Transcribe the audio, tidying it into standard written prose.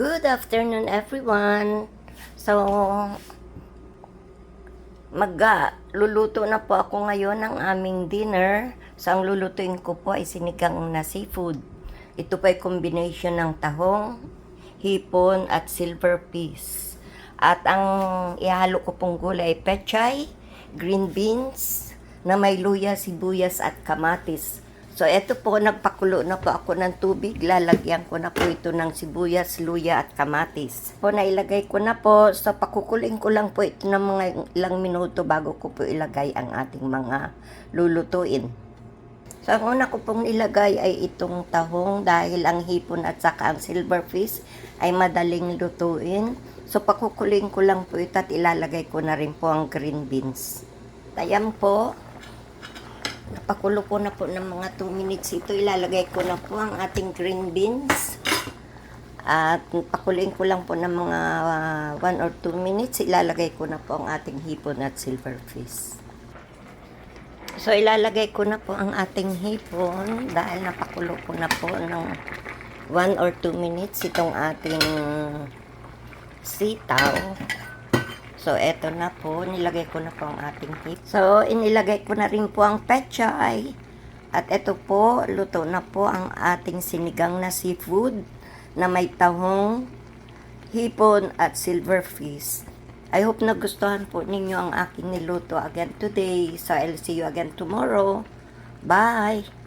Good afternoon everyone. So, luluto na po ako ngayon ng aming dinner. So, ang lulutuin ko po ay sinigang na seafood. Ito po ay combination ng tahong, hipon at silver fish. At ang ihalo ko pong gulay ay pechay, green beans, na may luya, sibuyas at kamatis. So, eto po, nagpakulo na po ako ng tubig. Lalagyan ko na po ito ng sibuyas, luya at kamatis. Po, nailagay ko na po. So, pakukulin ko lang po ito ng mga ilang minuto bago ko po ilagay ang ating mga lulutuin. So, ang una ko pong ilagay ay itong tahong dahil ang hipon at saka ang silverfish ay madaling lutuin. So, pakukulin ko lang po ito at ilalagay ko na rin po ang green beans. Ayan po. Napakulo ko na po ng mga 2 minutes ito. Ilalagay ko na po ang ating green beans. At pakuloyin ko lang po ng mga 1 or 2 minutes. Ilalagay ko na po ang ating hipon at silverfish. So, ilalagay ko na po ang ating hipon dahil napakulo ko na po ng 1 or 2 minutes itong ating sitaw. So, eto na po. Nilagay ko na po ang ating hip. So, inilagay ko na rin po ang pechay. At eto po, luto na po ang ating sinigang na seafood na may tahong, hipon at silverfish. I hope nagustuhan po ninyo ang aking niluto again today. So, I'll see you again tomorrow. Bye!